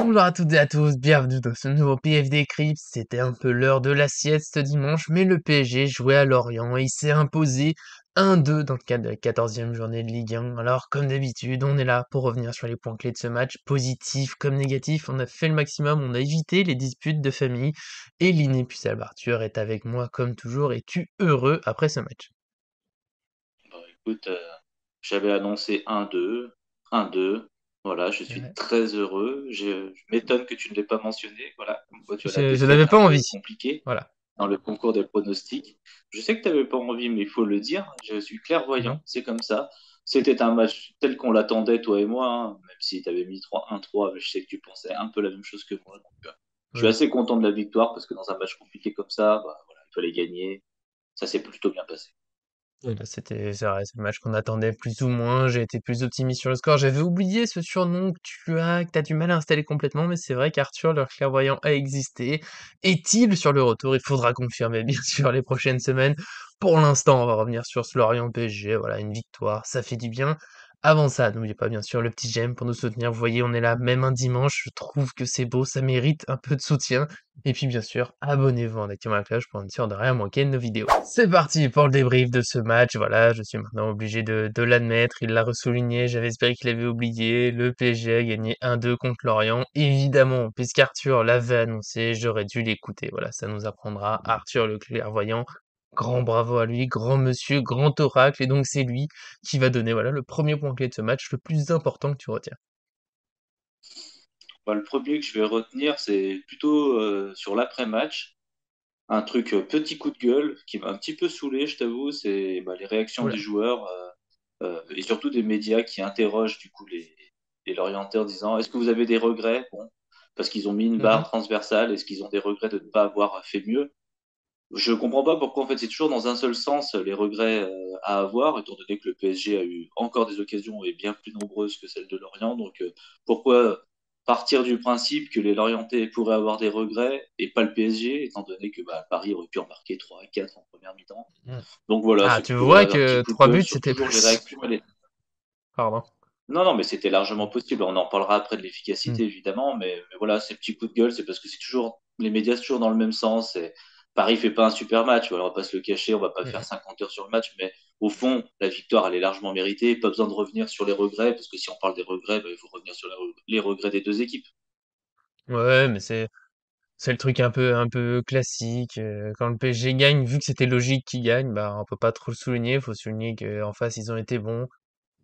Bonjour à toutes et à tous, bienvenue dans ce nouveau PFD Crips. C'était un peu l'heure de la sieste ce dimanche, mais le PSG jouait à Lorient et il s'est imposé 1-2 dans le cadre de la 14e journée de Ligue 1. Alors, comme d'habitude, on est là pour revenir sur les points clés de ce match, positifs comme négatifs. On a fait le maximum, on a évité les disputes de famille. Et l'inépuisable Arthur est avec moi comme toujours. Es-tu heureux après ce match? Bah, écoute, j'avais annoncé 1-2, 1-2. Voilà, je suis Ouais. très heureux. Je m'étonne que tu ne l'aies pas mentionné. Voilà, comme quoi tu as la Je défaite n'avais un pas peu envie. compliquée Voilà. dans le concours des pronostics. Je sais que tu n'avais pas envie, mais il faut le dire. Je suis clairvoyant, Mhm. c'est comme ça. C'était un match tel qu'on l'attendait, toi et moi, hein, même si tu avais mis 3-1-3, mais je sais que tu pensais un peu la même chose que moi. Donc, je suis Ouais. assez content de la victoire parce que dans un match compliqué comme ça, bah, voilà, il fallait gagner. Ça s'est plutôt bien passé. Et là, c'est vrai, c'est le match qu'on attendait plus ou moins. J'ai été plus optimiste sur le score. J'avais oublié ce surnom que t'as du mal à installer complètement, mais c'est vrai qu'Arthur, le clairvoyant, a existé. Est-il sur le retour? Il faudra confirmer, bien sûr, les prochaines semaines. Pour l'instant, on va revenir sur ce Lorient PSG. Voilà, une victoire, ça fait du bien. Avant ça, n'oubliez pas, bien sûr, le petit j'aime pour nous soutenir. Vous voyez, on est là, même un dimanche. Je trouve que c'est beau, ça mérite un peu de soutien. Et puis bien sûr, abonnez-vous en activant la cloche pour être sûr de rien manquer de nos vidéos. C'est parti pour le débrief de ce match. Voilà, je suis maintenant obligé de l'admettre. Il l'a ressouligné. J'avais espéré qu'il avait oublié. Le PSG a gagné 1-2 contre Lorient. Évidemment, puisqu'Arthur l'avait annoncé, j'aurais dû l'écouter. Voilà, ça nous apprendra Arthur le clairvoyant. Grand bravo à lui, grand monsieur, grand oracle. Et donc c'est lui qui va donner voilà le premier point clé de ce match, le plus important que tu retiens. Bah, le premier que je vais retenir, c'est plutôt sur l'après-match. Un truc petit coup de gueule qui m'a un petit peu saoulé, je t'avoue, c'est bah, les réactions des Oula. joueurs et surtout des médias qui interrogent du coup les Lorientais en disant est-ce que vous avez des regrets? Bon, parce qu'ils ont mis une barre Mhm. transversale, est-ce qu'ils ont des regrets de ne pas avoir fait mieux? Je comprends pas pourquoi en fait c'est toujours dans un seul sens les regrets à avoir, étant donné que le PSG a eu encore des occasions et bien plus nombreuses que celles de Lorient. Donc pourquoi partir du principe que les Lorientais pourraient avoir des regrets et pas le PSG, étant donné que bah, Paris aurait pu en marquer 3 à 4 en première mi-temps. Mhm. Donc voilà, Ah, c'est tu plutôt vois un petit que coup de 3 gueule buts, sur c'était toujours les possible. réactions. Pardon. Non, non, mais c'était largement possible. On en parlera après de Mm. l'efficacité, évidemment, mais voilà, ces petits coups de gueule, c'est parce que c'est toujours, les médias, c'est toujours dans le même sens. Et Paris fait pas un super match, voilà, on va pas se le cacher, on va pas faire Mm. 50 heures sur le match, mais au fond, la victoire, elle est largement méritée. Pas besoin de revenir sur les regrets, parce que si on parle des regrets, bah, il faut revenir sur les regrets des deux équipes. Ouais, mais c'est le truc un peu classique. Quand le PSG gagne, vu que c'était logique qu'il gagne, bah on peut pas trop le souligner. Il faut souligner qu'en face ils ont été bons.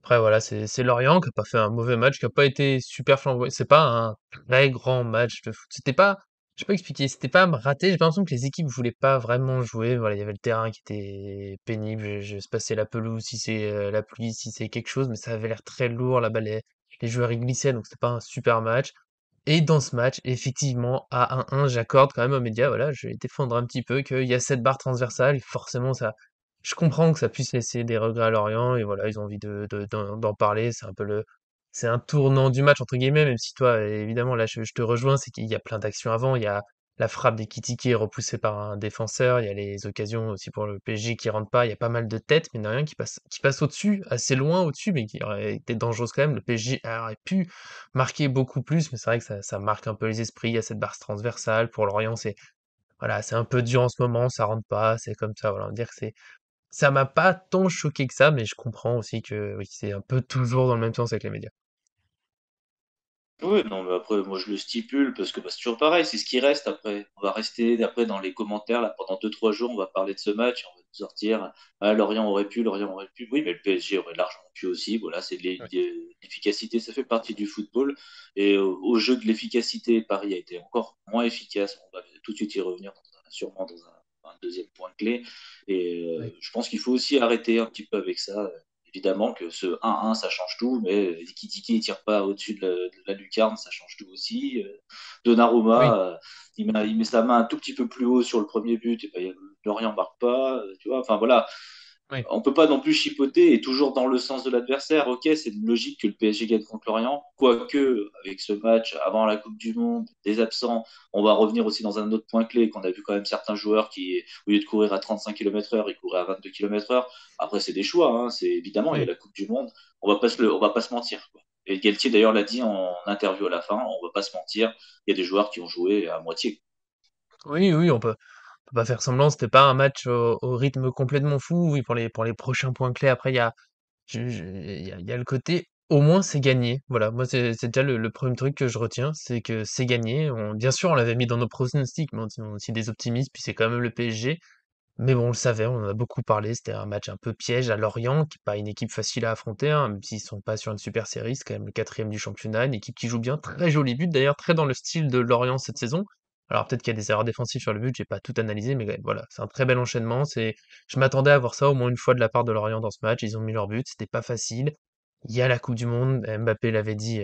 Après voilà, c'est Lorient qui a pas fait un mauvais match, qui a pas été super flamboyant. C'est pas un très grand match de foot. C'était pas, je sais pas expliquer, c'était pas raté. J'ai pas l'impression que les équipes voulaient pas vraiment jouer. Voilà, il y avait le terrain qui était pénible. Je se passais la pelouse, si c'est la pluie, si c'est quelque chose, mais ça avait l'air très lourd. Là-bas, les joueurs y glissaient, donc c'était pas un super match. Et dans ce match, effectivement, à 1-1, j'accorde quand même aux médias, voilà, je vais défendre un petit peu qu'il y a cette barre transversale, forcément ça je comprends que ça puisse laisser des regrets à Lorient et voilà, ils ont envie d'en parler, c'est un peu c'est un «tournant du match» entre guillemets, même si toi, évidemment, là, je te rejoins, c'est qu'il y a plein d'actions avant, il y a la frappe d'Ekitike repoussée par un défenseur, il y a les occasions aussi pour le PSG qui rentrent pas, il y a pas mal de têtes, mine de rien, qui passent au-dessus, assez loin au-dessus, mais qui auraient été dangereuses quand même. Le PSG aurait pu marquer beaucoup plus, mais c'est vrai que ça marque un peu les esprits. Il y a cette barre transversale. Pour Lorient, c'est voilà, c'est un peu dur en ce moment, ça rentre pas, c'est comme ça. Voilà, on va dire que ça m'a pas tant choqué que ça, mais je comprends aussi que oui, c'est un peu toujours dans le même sens avec les médias. Oui, non, mais après, moi je le stipule parce que bah, c'est toujours pareil, c'est ce qui reste après. On va rester après dans les commentaires là, pendant 2 3 jours, on va parler de ce match, on va nous sortir ah, Lorient aurait pu. Oui, mais le PSG aurait largement pu aussi. Voilà, c'est Ouais. l'efficacité, ça fait partie du football. Et au jeu de l'efficacité, Paris a été encore moins efficace. On va tout de suite y revenir sûrement dans un deuxième point clé. Et Ouais. je pense qu'il faut aussi arrêter un petit peu avec ça. Évidemment que ce 1-1, ça change tout, mais Tiki ne tire pas au-dessus de la lucarne, ça change tout aussi. Oui. Donnarumma, il met sa main un tout petit peu plus haut sur le premier but, et ben, Lorient ne marque pas, tu vois. Enfin voilà, Oui. on peut pas non plus chipoter et toujours dans le sens de l'adversaire. Ok, c'est logique que le PSG gagne contre Lorient, quoique avec ce match avant la Coupe du Monde, des absents, on va revenir aussi dans un autre point clé qu'on a vu quand même certains joueurs qui, au lieu de courir à 35 km/h, ils couraient à 22 km/h. Après, c'est des choix, hein, c'est évidemment il y a Oui. la Coupe du Monde, on va pas se mentir, quoi. Et Galtier d'ailleurs l'a dit en interview à la fin, on va pas se mentir, il y a des joueurs qui ont joué à moitié. Oui, oui, on peut pas faire semblant, c'était pas un match au rythme complètement fou. Oui, pour les prochains points clés, après, il y a le côté, au moins c'est gagné. Voilà, moi c'est déjà le premier truc que je retiens, c'est que c'est gagné. Bien sûr, on l'avait mis dans nos pronostics, mais on est aussi des optimistes, puis c'est quand même le PSG. Mais bon, on le savait, on en a beaucoup parlé, c'était un match un peu piège à Lorient, qui est pas une équipe facile à affronter, hein, même s'ils sont pas sur une super série, c'est quand même le quatrième du championnat, une équipe qui joue bien, très joli but d'ailleurs, très dans le style de Lorient cette saison. Alors peut-être qu'il y a des erreurs défensives sur le but, j'ai pas tout analysé, mais voilà, c'est un très bel enchaînement. Je m'attendais à voir ça au moins une fois de la part de Lorient dans ce match, ils ont mis leur but, c'était pas facile. Il y a la Coupe du Monde, Mbappé l'avait dit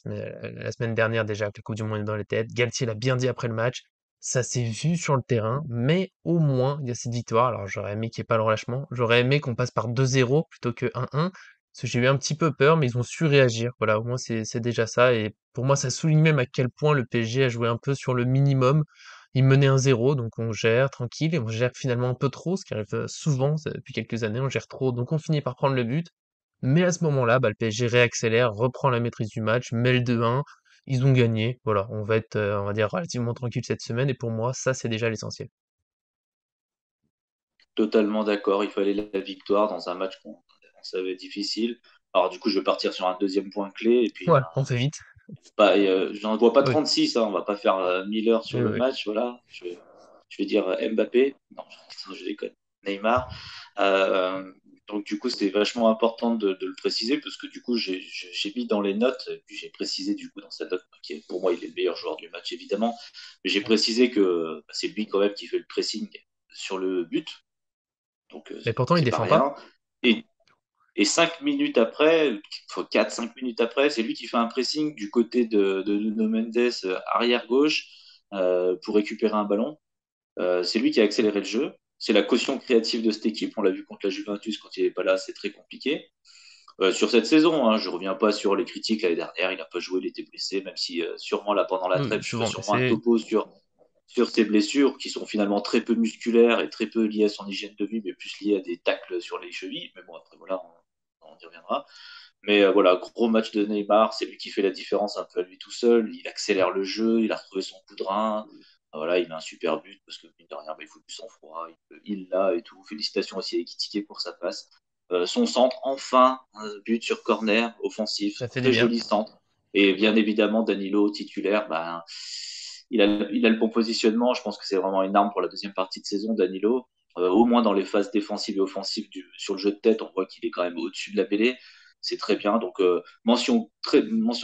la semaine dernière déjà que la Coupe du Monde est dans les têtes. Galtier l'a bien dit après le match. Ça s'est vu sur le terrain, mais au moins, il y a cette victoire. Alors, j'aurais aimé qu'il y ait pas le relâchement. J'aurais aimé qu'on passe par 2-0 plutôt que 1-1. Parce que j'ai eu un petit peu peur, mais ils ont su réagir. Voilà, au moins, c'est déjà ça. Et pour moi, ça souligne même à quel point le PSG a joué un peu sur le minimum. Ils menaient 1-0, donc on gère tranquille. Et on gère finalement un peu trop, ce qui arrive souvent depuis quelques années. On gère trop, donc on finit par prendre le but. Mais à ce moment-là, bah, le PSG réaccélère, reprend la maîtrise du match, met le 2-1. Ils ont gagné. Voilà, on va être, on va dire, relativement tranquille cette semaine. Et pour moi, ça, c'est déjà l'essentiel. Totalement d'accord, il fallait la victoire dans un match qu'on savait difficile. Alors du coup, je vais partir sur un deuxième point clé, et puis Ouais, on fait vite. j'en vois pas Oui, 36, hein, on va pas faire 1000 heures sur oui, le oui. match, voilà. Je vais dire Mbappé, non, je déconne, Neymar. Euh, donc du coup, c'est vachement important de le préciser, parce que du coup, j'ai mis dans les notes, et puis j'ai précisé du coup dans cette note, qui est, pour moi, il est le meilleur joueur du match, évidemment, mais j'ai précisé que bah, c'est lui quand même qui fait le pressing sur le but, donc Mais pourtant, il c'est pas défend pas. rien. Et, et 5 minutes après, 4-5 minutes après, c'est lui qui fait un pressing du côté de Nuno Mendes, arrière gauche, pour récupérer un ballon. C'est lui qui a accéléré le jeu. C'est la caution créative de cette équipe. On l'a vu contre la Juventus quand il n'est pas là, c'est très compliqué. Sur cette saison, hein, je ne reviens pas sur les critiques l'année dernière. Il n'a pas joué, il était blessé, même si sûrement là pendant la Oui, trêve, je ferai souvent sûrement un blessé. topo sur ses blessures qui sont finalement très peu musculaires et très peu liées à son hygiène de vie, mais plus liées à des tacles sur les chevilles. Mais bon, après, voilà, on y reviendra. Mais voilà, gros match de Neymar, c'est lui qui fait la différence un peu à lui tout seul. Il accélère le jeu, il a retrouvé son coup de rein. Voilà, il met un super but parce que, mine de rien, bah, il faut du sang-froid, il l'a et tout. Félicitations aussi à Ekitike pour sa passe. Son centre, enfin, un but sur corner, offensif, Ça fait du très bien. joli centre. Et bien évidemment, Danilo, titulaire, ben, il a le bon positionnement. Je pense que c'est vraiment une arme pour la deuxième partie de saison, Danilo. Au moins dans les phases défensives et offensives sur le jeu de tête, on voit qu'il est quand même au-dessus de la mêlée. C'est très bien. Donc, mention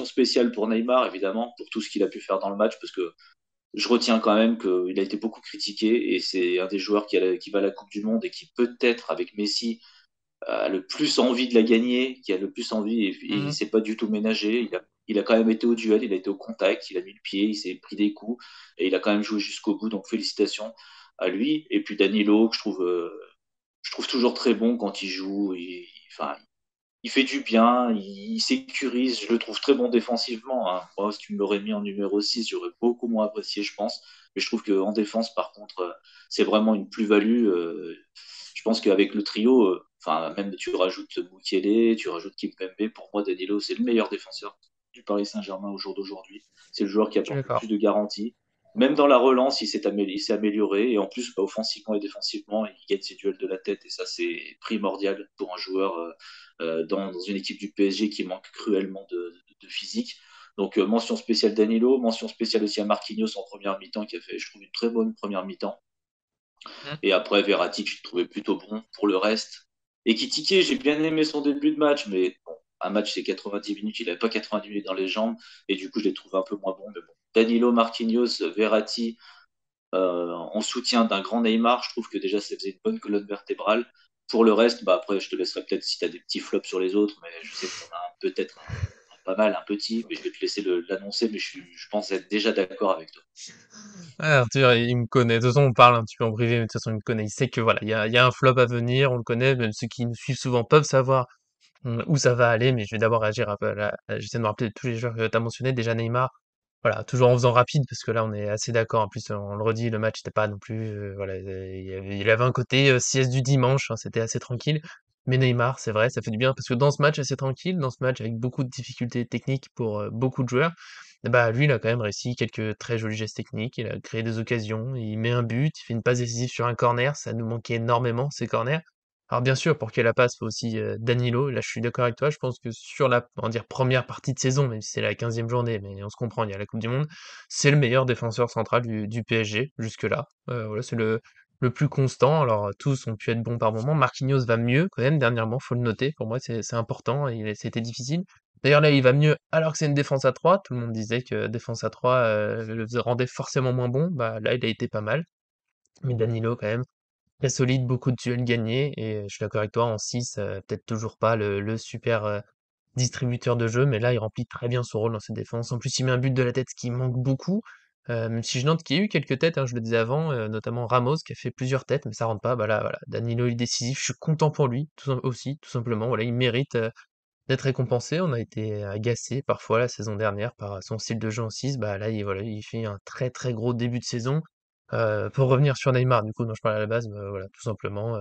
spéciale pour Neymar, évidemment, pour tout ce qu'il a pu faire dans le match, parce que je retiens quand même qu'il a été beaucoup critiqué et c'est un des joueurs qui va à la Coupe du Monde et qui peut-être, avec Messi, a le plus envie de la gagner, qui a le plus envie et il ne Mhm. s'est pas du tout ménagé. Il a quand même été au duel, il a été au contact, il a mis le pied, il s'est pris des coups et il a quand même joué jusqu'au bout. Donc félicitations à lui. Et puis Danilo, que je trouve toujours très bon quand il joue. Enfin, il fait du bien, il sécurise, je le trouve très bon défensivement, hein. Moi, si tu me l'aurais mis en numéro 6, j'aurais beaucoup moins apprécié, je pense. Mais je trouve qu'en défense, par contre, c'est vraiment une plus-value. Je pense qu'avec le trio, enfin, même tu rajoutes Mukele, tu rajoutes Kimpembe, pour moi, Danilo, c'est le meilleur défenseur du Paris Saint-Germain au jour d'aujourd'hui. C'est le joueur qui Je suis apporte le plus d'accord. de garanties. Même dans la relance, il s'est amélioré. Et en plus, bah, offensivement et défensivement, il gagne ses duels de la tête. Et ça, c'est primordial pour un joueur dans une équipe du PSG qui manque cruellement de physique. Donc, mention spéciale Danilo, mention spéciale aussi à Marquinhos en première mi-temps, qui a fait, je trouve, une très bonne première mi-temps. Mhm. Et après, Verratti, que je trouvais plutôt bon pour le reste. Et Kitike, j'ai bien aimé son début de match, mais bon, un match, c'est 90 minutes, il n'avait pas 90 minutes dans les jambes, et du coup, je l'ai trouvé un peu moins bon. Mais bon, Danilo, Marquinhos, Verratti, en soutien d'un grand Neymar, je trouve que déjà, ça faisait une bonne colonne vertébrale. Pour le reste, bah après, je te laisserai peut-être si tu as des petits flops sur les autres, mais je sais que tu en as peut-être pas mal, un petit, mais je vais te laisser l'annoncer, mais je pense être déjà d'accord avec toi. Ouais, Arthur, il me connaît. De toute façon, on parle un petit peu en privé, mais de toute façon, il me connaît. Il sait que voilà, il y a un flop à venir, on le connaît. Même ceux qui nous suivent souvent peuvent savoir où ça va aller, mais je vais d'abord réagir un peu j'essaie de me rappeler de tous les joueurs que tu as mentionnés. Déjà Neymar, voilà, toujours en faisant rapide, parce que là, on est assez d'accord. En plus, on le redit, le match n'était pas non plus, voilà, il y avait un côté sieste du dimanche, hein, c'était assez tranquille. Mais Neymar, c'est vrai, ça fait du bien parce que dans ce match assez tranquille, dans ce match avec beaucoup de difficultés techniques pour, beaucoup de joueurs, bah, lui, il a quand même réussi quelques très jolis gestes techniques. Il a créé des occasions, il met un but, il fait une passe décisive sur un corner, ça nous manquait énormément ces corners. Alors bien sûr, pour qu'il y ait la passe, faut aussi, Danilo. Là, je suis d'accord avec toi, je pense que sur la, on va dire, première partie de saison, même si c'est la 15e journée, mais on se comprend, il y a la coupe du monde, c'est le meilleur défenseur central du PSG jusque-là. Voilà, c'est le plus constant. Alors, tous ont pu être bons par moment. Marquinhos va mieux quand même dernièrement, faut le noter. Pour moi, c'est important. C'était difficile. D'ailleurs, là, il va mieux alors que c'est une défense à 3. Tout le monde disait que défense à 3 le rendait forcément moins bon. Bah, là, il a été pas mal. Mais Danilo, quand même, très solide, beaucoup de duels gagnés. Et je suis d'accord avec toi, en 6, peut-être toujours pas le super distributeur de jeu, mais là, il remplit très bien son rôle dans cette défense. En plus, il met un but de la tête, ce qui manque beaucoup. Même si je note qu'il y a eu quelques têtes, hein, je le disais avant, notamment Ramos qui a fait plusieurs têtes, mais ça rentre pas. Bah là, voilà, Danilo il est décisif. Je suis content pour lui, aussi, tout simplement. Voilà, il mérite d'être récompensé. On a été agacé parfois la saison dernière par son style de jeu en 6. Bah là, voilà, il fait un très très gros début de saison. Pour revenir sur Neymar, du coup, dont je parlais à la base, bah, voilà, tout simplement.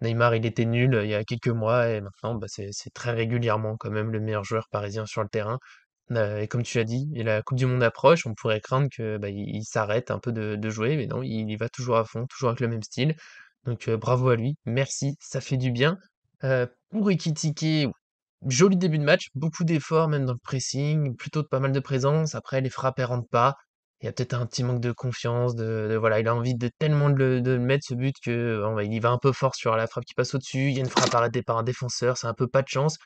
Neymar, il était nul il y a quelques mois et maintenant, bah, c'est très régulièrement quand même le meilleur joueur parisien sur le terrain. Et comme tu as dit, et la Coupe du Monde approche, on pourrait craindre que bah, il s'arrête un peu de jouer, mais non, il y va toujours à fond, toujours avec le même style. Donc bravo à lui, merci, ça fait du bien. Pour Ekitike, joli début de match, beaucoup d'efforts même dans le pressing, plutôt pas mal de présence. Après, les frappes elles rentrent pas. Il y a peut-être un petit manque de confiance, voilà, il a envie de tellement de le mettre ce but que bon, bah, il y va un peu fort sur la frappe qui passe au-dessus. Il y a une frappe arrêtée par un défenseur, c'est un peu pas de chance.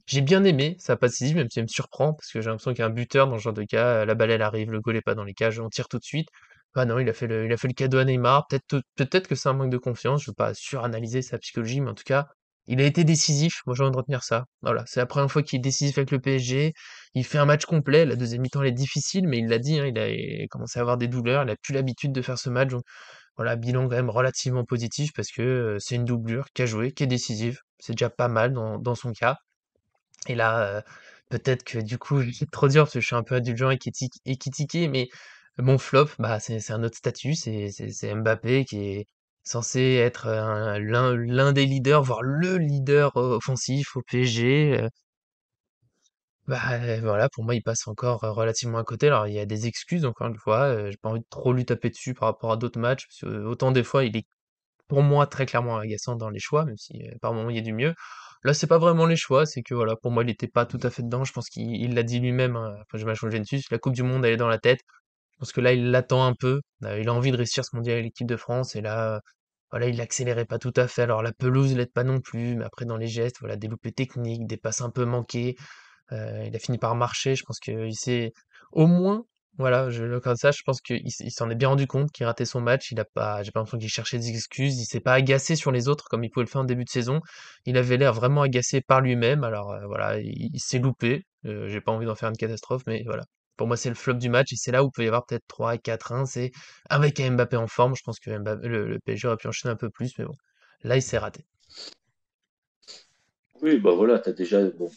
J'ai bien aimé sa passe décisive, même si elle me surprend, parce que j'ai l'impression qu'il y a un buteur dans ce genre de cas, la balle elle arrive, le goal est pas dans les cages, on tire tout de suite. Ah non, il a fait le cadeau à Neymar. Peut-être que c'est un manque de confiance. Je veux pas suranalyser sa psychologie, mais en tout cas, il a été décisif. Moi, j'ai envie de retenir ça. Voilà, c'est la première fois qu'il est décisif avec le PSG. Il fait un match complet. La deuxième mi-temps, elle est difficile, mais il l'a dit, hein, il a commencé à avoir des douleurs. Il a plus l'habitude de faire ce match. Donc, voilà, bilan quand même relativement positif parce que c'est une doublure qui a joué, qui est décisive. C'est déjà pas mal dans son cas. Et là, peut-être que du coup, c'est trop dur parce que je suis un peu indulgent et critiqué, mais mon flop, bah, c'est un autre statut, c'est Mbappé qui est censé être l'un des leaders, voire le leader offensif au PSG. Bah, voilà, pour moi, il passe encore relativement à côté. Alors, il y a des excuses, encore une fois, j'ai pas envie de trop lui taper dessus par rapport à d'autres matchs, parce que autant des fois, il est pour moi, très clairement agaçant dans les choix, même si, par moments il y a du mieux. Là, c'est pas vraiment les choix, c'est que voilà, pour moi, il était pas tout à fait dedans. Je pense qu'il l'a dit lui-même, hein, après je match contre Juventus, la coupe du monde, elle est dans la tête. Je pense que là, il l'attend un peu. Il a envie de réussir ce mondial avec l'équipe de France et là, voilà, il accélérait pas tout à fait. Alors la pelouse l'aide pas non plus, mais après dans les gestes, voilà, des loupés techniques, des passes un peu manquées. Il a fini par marcher. Je pense qu'il s'est au moins, voilà, comme ça, je pense qu'il s'en est bien rendu compte qu'il ratait son match. Il a pas, j'ai pas l'impression qu'il cherchait des excuses. Il s'est pas agacé sur les autres comme il pouvait le faire en début de saison. Il avait l'air vraiment agacé par lui-même. Alors voilà, il s'est loupé. J'ai pas envie d'en faire une catastrophe, mais voilà. Pour moi, c'est le flop du match et c'est là où peut y avoir peut-être 3 et 4-1. C'est avec un Mbappé en forme. Je pense que le PSG aurait pu enchaîner un peu plus, mais bon, là, il s'est raté. Oui, bah voilà, t'as déjà, bon,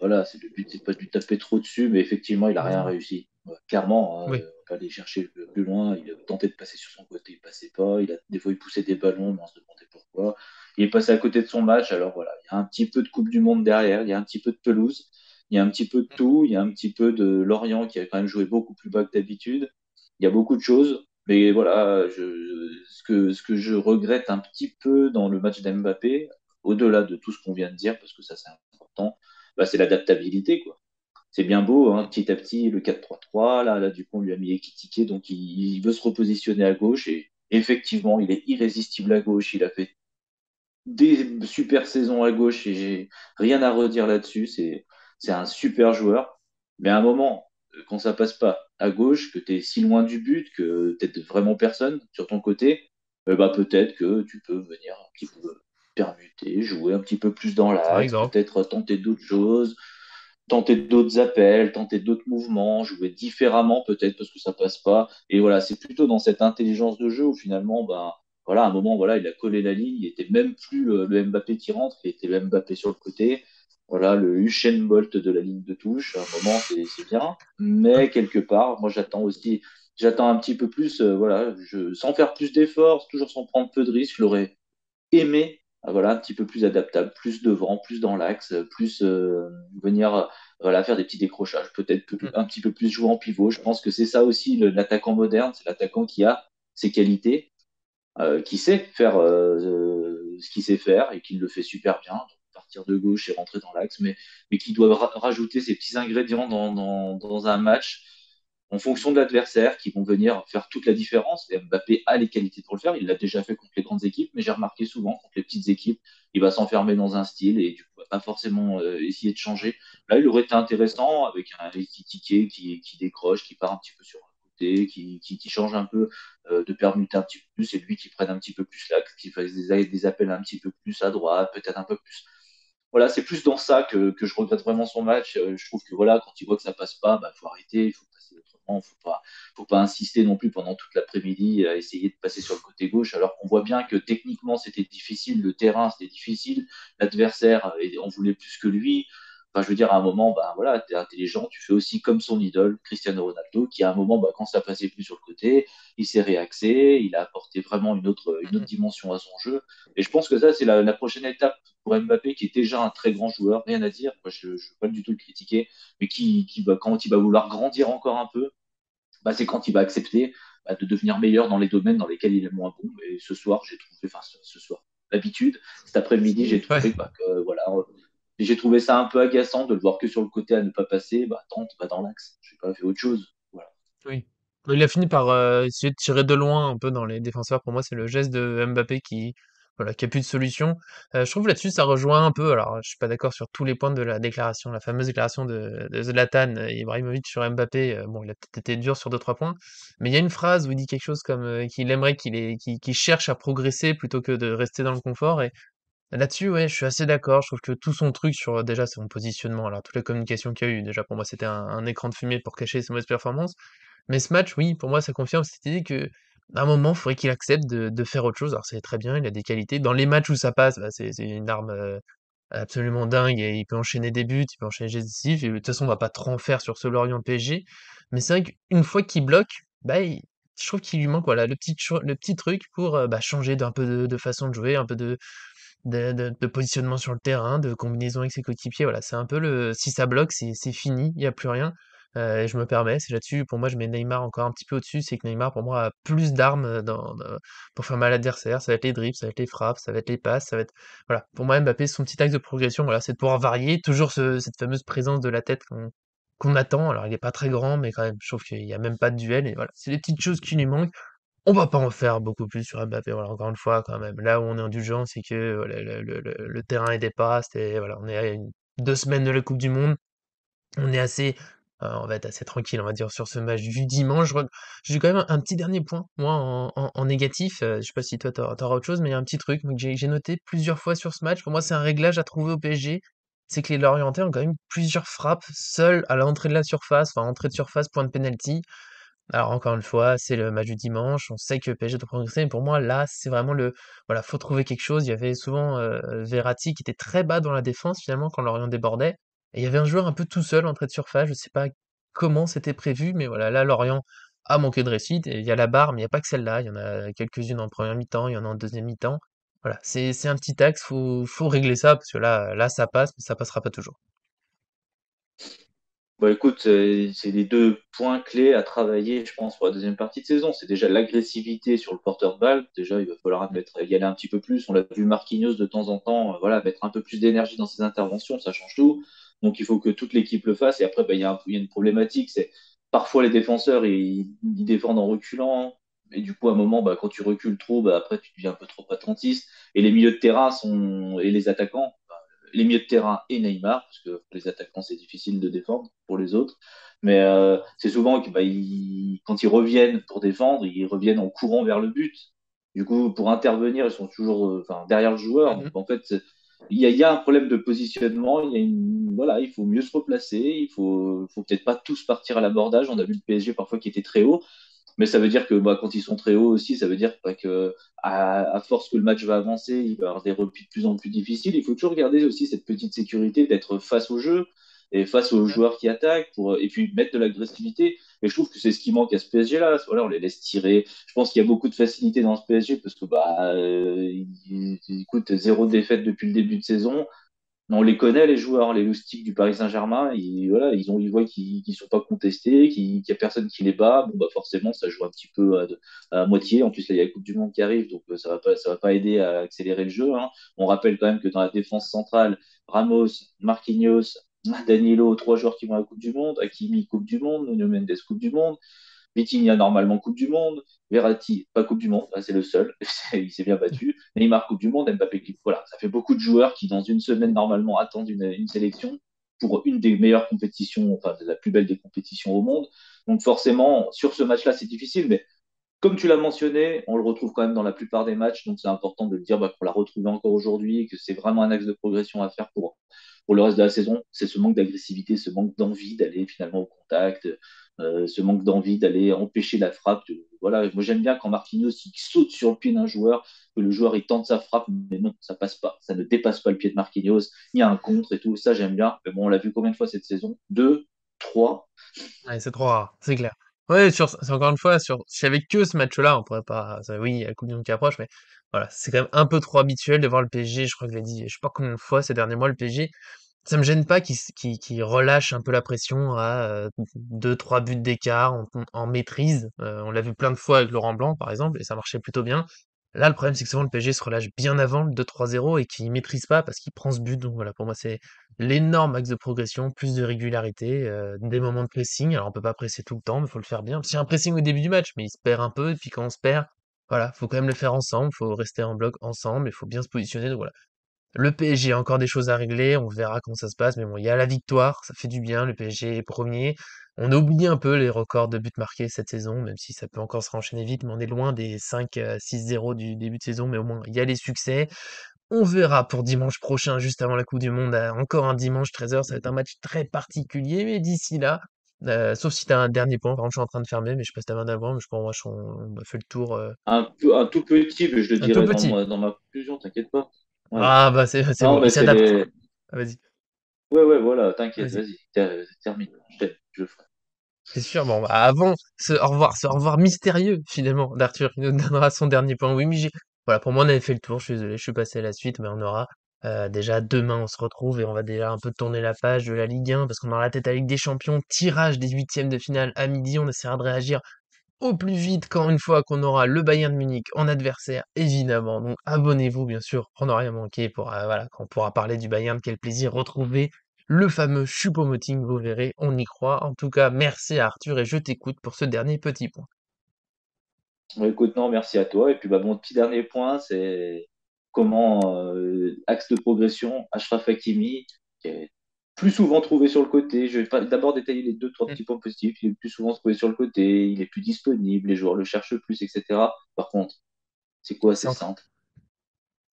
voilà, c'est le but, c'est pas de lui taper trop dessus, mais effectivement, il a rien Non. réussi. Ouais, clairement, hein, Oui. on va aller chercher plus loin. Il a tenté de passer sur son côté, il passait pas. Des fois, il poussait des ballons, mais on se demandait pourquoi. Il est passé à côté de son match. Alors voilà, il y a un petit peu de Coupe du Monde derrière, il y a un petit peu de pelouse, il y a un petit peu de tout, il y a un petit peu de Lorient qui a quand même joué beaucoup plus bas que d'habitude. Il y a beaucoup de choses, mais voilà, ce que je regrette un petit peu dans le match d'Mbappé, au-delà de tout ce qu'on vient de dire, parce que ça c'est important, bah, c'est l'adaptabilité, quoi. C'est bien beau, hein, petit à petit, le 4-3-3, là, du coup, on lui a mis Ekitike, donc il veut se repositionner à gauche, et effectivement, il est irrésistible à gauche, il a fait des super saisons à gauche, et j'ai rien à redire là-dessus, c'est un super joueur, mais à un moment, quand ça passe pas à gauche, que tu es si loin du but, que t'aides vraiment personne sur ton côté, bah, peut-être que tu peux venir un petit peu permuter, jouer un petit peu plus dans Par l'axe, exemple. peut-être tenter d'autres choses, tenter d'autres appels, tenter d'autres mouvements, jouer différemment peut-être parce que ça passe pas. Et voilà, c'est plutôt dans cette intelligence de jeu où finalement, ben, voilà, à un moment, voilà, il a collé la ligne, il était même plus le Mbappé qui rentre, il était le Mbappé sur le côté. Voilà, le Usain Bolt de la ligne de touche, à un moment, c'est bien. Mais quelque part, moi, j'attends un petit peu plus, voilà, sans faire plus d'efforts, toujours sans prendre peu de risques. Je l'aurais aimé voilà, un petit peu plus adaptable, plus devant, plus dans l'axe, plus venir voilà, faire des petits décrochages, peut-être Mm. un petit peu plus jouer en pivot. Je pense que c'est ça aussi l'attaquant moderne, c'est l'attaquant qui a ses qualités, qui sait faire ce qu'il sait faire et qui le fait super bien, donc partir de gauche et rentrer dans l'axe, mais qui doit rajouter ces petits ingrédients dans un match en fonction de l'adversaire qui vont venir faire toute la différence. Et Mbappé a les qualités pour le faire. Il l'a déjà fait contre les grandes équipes, mais j'ai remarqué souvent contre les petites équipes, il va s'enfermer dans un style et du coup, il va pas forcément essayer de changer. Là, il aurait été intéressant avec un Ekitike qui décroche, qui part un petit peu sur un côté, qui change un peu de permuter un petit peu plus et lui qui prenne un petit peu plus l'axe, qui fasse des appels un petit peu plus à droite, peut-être un peu plus. Voilà, c'est plus dans ça que je regrette vraiment son match. Je trouve que voilà, quand il voit que ça passe pas, bah, faut arrêter, il faut passer autrement, faut pas insister non plus pendant toute l'après-midi à essayer de passer sur le côté gauche, alors qu'on voit bien que techniquement c'était difficile, le terrain c'était difficile, l'adversaire en voulait plus que lui. Enfin, je veux dire, à un moment, bah, voilà, tu es intelligent, tu fais aussi comme son idole, Cristiano Ronaldo, qui à un moment, bah, quand ça passait plus sur le côté, il s'est réaxé, il a apporté vraiment une autre Mm. dimension à son jeu. Et je pense que ça, c'est la prochaine étape pour Mbappé, qui est déjà un très grand joueur, rien à dire. Moi, je ne veux pas du tout le critiquer, mais qui va, quand il va vouloir grandir encore un peu, bah, c'est quand il va accepter de devenir meilleur dans les domaines dans lesquels il est moins bon. Et ce soir, j'ai trouvé, enfin ce soir, d'habitude, cet après-midi, j'ai Ouais. trouvé bah, que voilà, j'ai trouvé ça un peu agaçant de le voir que sur le côté à ne pas passer. Bah tente, va dans l'axe. Je sais pas, fais autre chose. Voilà. Oui. Il a fini par essayer de tirer de loin un peu dans les défenseurs. Pour moi, c'est le geste de Mbappé qui, voilà, qui a plus de solution. Je trouve là-dessus, ça rejoint un peu. Alors, je suis pas d'accord sur tous les points de la déclaration, la fameuse déclaration de Zlatan Ibrahimovic sur Mbappé. Bon, il a peut-être été dur sur deux, trois points, mais il y a une phrase où il dit quelque chose comme qu'il aimerait qu'il cherche à progresser plutôt que de rester dans le confort. Et là-dessus, ouais, je suis assez d'accord. Je trouve que tout son truc sur déjà son positionnement, alors toute la communication qu'il y a eu, déjà pour moi, c'était un écran de fumée pour cacher ses mauvaises performances. Mais ce match, oui, pour moi, ça confirme cette idée que, à un moment, il faudrait qu'il accepte de faire autre chose. Alors, c'est très bien, il a des qualités. Dans les matchs où ça passe, bah, c'est une arme absolument dingue et il peut enchaîner des buts, il peut enchaîner des décisifs. Et de toute façon, on va pas trop en faire sur ce Lorient PSG. Mais c'est vrai qu'une fois qu'il bloque, bah, je trouve qu'il lui manque voilà, le petit truc pour bah, changer d'un peu de façon de jouer, un peu de positionnement sur le terrain, de combinaison avec ses coéquipiers. Voilà, c'est un peu le. Si ça bloque, c'est fini, il n'y a plus rien. Et je me permets, c'est là-dessus, pour moi, je mets Neymar encore un petit peu au-dessus. C'est que Neymar, pour moi, a plus d'armes pour faire mal à l'adversaire. Ça va être les dribbles, ça va être les frappes, ça va être les passes, ça va être. Voilà, pour moi, Mbappé, son petit axe de progression, voilà, c'est de pouvoir varier, toujours cette fameuse présence de la tête qu'on attend. Alors, il est pas très grand, mais quand même, je trouve qu'il y a même pas de duel. Et voilà, c'est les petites choses qui lui manquent. On va pas en faire beaucoup plus sur Mbappé, voilà, encore une fois, quand même. Là où on est indulgent, c'est que voilà, le terrain est dépasse, et voilà, on est à 2 semaines de la Coupe du Monde. On est assez, on va être assez tranquille, on va dire, sur ce match du dimanche. J'ai quand même un petit dernier point, moi, en négatif. Je sais pas si toi, t'auras autre chose, mais il y a un petit truc que j'ai noté plusieurs fois sur ce match. Pour moi, c'est un réglage à trouver au PSG. C'est que les Lorientais ont quand même plusieurs frappes seuls à l'entrée de la surface, enfin, entrée de surface, point de penalty. Alors encore une fois, c'est le match du dimanche, on sait que le PSG doit progresser, mais pour moi là, c'est vraiment voilà, faut trouver quelque chose. Il y avait souvent, Verratti qui était très bas dans la défense finalement quand Lorient débordait et il y avait un joueur un peu tout seul en entrée de surface, je sais pas comment c'était prévu, mais voilà, là Lorient a manqué de réussite et il y a la barre, mais il y a pas que celle-là, il y en a quelques-unes en première mi-temps, il y en a en deuxième mi-temps. Voilà, c'est un petit axe, faut régler ça parce que là ça passe, mais ça passera pas toujours. Bon, écoute, c'est les deux points clés à travailler, je pense, pour la deuxième partie de saison. C'est déjà l'agressivité sur le porteur de balle. Déjà, il va falloir y aller un petit peu plus. On l'a vu Marquinhos de temps en temps, voilà, mettre un peu plus d'énergie dans ses interventions, ça change tout. Donc, il faut que toute l'équipe le fasse. Et après, bah, il y a une problématique, c'est parfois les défenseurs, ils défendent en reculant. Et du coup, à un moment, bah, quand tu recules trop, bah, après, tu deviens un peu trop attentiste. Et les milieux de terrain et les attaquants, les milieux de terrain et Neymar, parce que pour les attaquants, c'est difficile de défendre pour les autres. Mais c'est souvent que bah, quand ils reviennent pour défendre, ils reviennent en courant vers le but. Du coup, pour intervenir, ils sont toujours derrière le joueur. Donc Mmh. en fait, il y a un problème de positionnement. Voilà, il faut mieux se replacer. Faut peut-être pas tous partir à l'abordage. On a vu le PSG parfois qui était très haut. Mais ça veut dire que bah, quand ils sont très hauts aussi, ça veut dire bah, que à force que le match va avancer, il va y avoir des replis de plus en plus difficiles. Il faut toujours garder aussi cette petite sécurité d'être face au jeu. et face aux joueurs qui attaquent, et puis mettre de l'agressivité. Et je trouve que c'est ce qui manque à ce PSG-là. Voilà, on les laisse tirer. Je pense qu'il y a beaucoup de facilité dans ce PSG parce que écoute, zéro défaite depuis le début de saison. On les connaît, les joueurs, les loustiques du Paris Saint-Germain. Voilà, ils voient qu'ils sont pas contestés, qu'il y a personne qui les bat. Bon, bah forcément, ça joue un petit peu à moitié. En plus, là, il y a la Coupe du Monde qui arrive, donc ça va pas aider à accélérer le jeu, hein. On rappelle quand même que dans la défense centrale, Ramos, Marquinhos, Danilo, trois joueurs qui vont à la Coupe du Monde, Hakimi, Coupe du Monde, Nuno Mendes, Coupe du Monde. Vitinha, normalement, Coupe du Monde. Verratti, pas Coupe du Monde. Là, c'est le seul. Il s'est bien battu. Neymar, Coupe du Monde. Mbappé, voilà. Ça fait beaucoup de joueurs qui, dans une semaine, normalement, attendent une sélection pour une des meilleures compétitions, enfin, la plus belle des compétitions au monde. Donc, forcément, sur ce match-là, c'est difficile, mais comme tu l'as mentionné, on le retrouve quand même dans la plupart des matchs, donc c'est important de le dire qu'on l'a retrouvé encore aujourd'hui, que c'est vraiment un axe de progression à faire pour le reste de la saison. C'est ce manque d'agressivité, ce manque d'envie d'aller finalement au contact, ce manque d'envie d'aller empêcher la frappe. Voilà, moi j'aime bien quand Marquinhos il saute sur le pied d'un joueur, que le joueur il tente sa frappe, mais non, ça passe pas, ça ne dépasse pas le pied de Marquinhos. Il y a un contre et tout, ça j'aime bien. Mais bon, on l'a vu combien de fois cette saison? Deux, trois. Ouais, c'est trop rare, c'est clair. Ouais, c'est encore une fois, s'il y avait que ce match-là, on pourrait pas, oui, il y a la Coupe du Monde qui approche, mais voilà, c'est quand même un peu trop habituel de voir le PSG, je crois que je l'ai dit, je sais pas combien de fois ces derniers mois, le PSG, ça me gêne pas qu'il relâche un peu la pression à 2-3 buts d'écart en maîtrise. On l'a vu plein de fois avec Laurent Blanc, par exemple, et ça marchait plutôt bien. Là, le problème, c'est que souvent le PSG se relâche bien avant le 2-3-0 et qu'il maîtrise pas parce qu'il prend ce but. Donc voilà, pour moi, c'est l'énorme axe de progression, plus de régularité, des moments de pressing. Alors, on peut pas presser tout le temps, mais faut le faire bien. Parce qu'il y a un pressing au début du match, mais il se perd un peu. Et puis quand on se perd, voilà, faut quand même le faire ensemble. Faut rester en bloc ensemble. Il faut bien se positionner. Donc voilà. Le PSG a encore des choses à régler. On verra comment ça se passe. Mais bon, il y a la victoire. Ça fait du bien. Le PSG est premier. On a oublié un peu les records de buts marqués cette saison, même si ça peut encore se renchaîner vite. Mais on est loin des 5-6-0 du début de saison. Mais au moins, il y a les succès. On verra pour dimanche prochain, juste avant la Coupe du Monde, encore un dimanche 13h, ça va être un match très particulier, mais d'ici là, sauf si t'as un dernier point, par contre je suis en train de fermer, mais je sais pas si t'avais un avant, mais je pense moi on a fait le tour, Un tout petit, mais je le un tout dirai petit. dans ma conclusion, t'inquiète pas. Ouais. Ah bah c'est Non, bon, mais il c'est s'adapte. les. Ah, vas-y, Ouais, ouais, voilà, t'inquiète, vas-y. vas-y, termine. Je le ferai. C'est sûr, bon, bah, avant ce au revoir mystérieux, finalement, d'Arthur, qui nous donnera son dernier point. Oui, mais voilà, pour moi, on avait fait le tour, je suis désolé, je suis passé à la suite, mais on aura, déjà demain, on se retrouve et on va déjà un peu tourner la page de la Ligue 1, parce qu'on aura la tête à la Ligue des Champions, tirage des huitièmes de finale à midi, on essaiera de réagir au plus vite quand une fois qu'on aura le Bayern de Munich en adversaire, évidemment. Donc abonnez-vous, bien sûr, pour ne rien manquer, pour voilà, quand on pourra parler du Bayern, quel plaisir retrouver le fameux Choupo-Moting, vous verrez, on y croit. En tout cas, merci à Arthur et je t'écoute pour ce dernier petit point. Bon, écoute, non, merci à toi. Et puis, mon petit dernier point, c'est comment, axe de progression, Achraf Hakimi, qui est plus souvent trouvé sur le côté. Je vais pas d'abord détailler les deux, trois Mm. petits points positifs. Il est plus souvent trouvé sur le côté, il est plus disponible, les joueurs le cherchent plus, etc. Par contre, c'est quoi ces Centre. centres?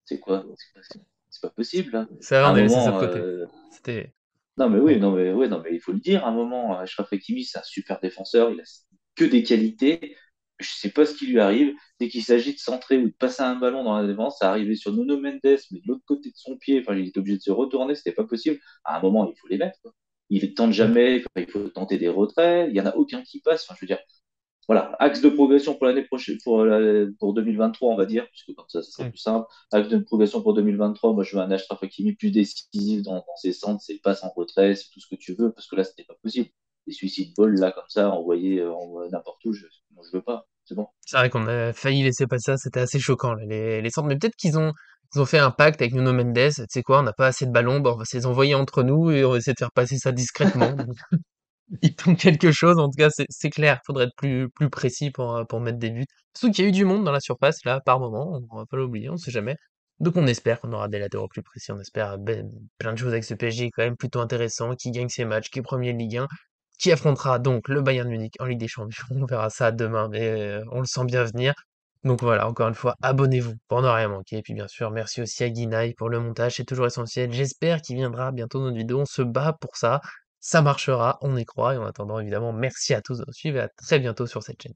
C'est quoi? C'est pas possible, là. C'est vrai, À on un a laissé ça de moment, côté. C'était non, mais oui, bon. non, mais, ouais, non, mais il faut le dire, à un moment, Achraf Hakimi, c'est un super défenseur, il a que des qualités. Je sais pas ce qui lui arrive. Dès qu'il s'agit de centrer ou de passer un ballon dans la défense, ça arrivait sur Nuno Mendes, mais de l'autre côté de son pied, enfin, il était obligé de se retourner, c'était pas possible. À un moment, il faut les mettre, quoi. Il ne tente Mm. jamais, enfin, il faut tenter des retraits, il y en a aucun qui passe. Enfin, je veux dire, voilà, axe de progression pour l'année prochaine, pour 2023, on va dire, puisque comme ça sera Mm. plus simple. Axe de progression pour 2023, moi, je veux un Achraf Hakimi plus décisif dans ses centres, ses passes en retrait, c'est tout ce que tu veux, parce que là, c'était pas possible. Des suicide balls, là, comme ça, envoyés n'importe où, moi, je veux pas. C'est bon. C'est vrai qu'on a failli laisser passer ça, c'était assez choquant, là, les centres. Mais peut-être ils ont fait un pacte avec Nuno Mendes. Tu sais quoi, on n'a pas assez de ballons, bah, on va se les envoyer entre nous et on va essayer de faire passer ça discrètement. Donc, il tombe quelque chose, en tout cas, c'est clair. Faudrait être plus précis pour mettre des buts. Surtout qu'il y a eu du monde dans la surface, là, par moment. On va pas l'oublier, on sait jamais. Donc on espère qu'on aura des latéraux plus précis. On espère plein de choses avec ce PSG quand même plutôt intéressant, qui gagne ses matchs, qui est premier de Ligue 1, qui affrontera donc le Bayern Munich en Ligue des Champions. On verra ça demain, mais on le sent bien venir. Donc voilà, encore une fois, abonnez-vous pour ne rien manquer. Et puis bien sûr, merci aussi à Guinaï pour le montage, c'est toujours essentiel. J'espère qu'il viendra bientôt dans notre vidéo. On se bat pour ça. Ça marchera, on y croit. Et en attendant, évidemment, merci à tous de nous suivre et à très bientôt sur cette chaîne.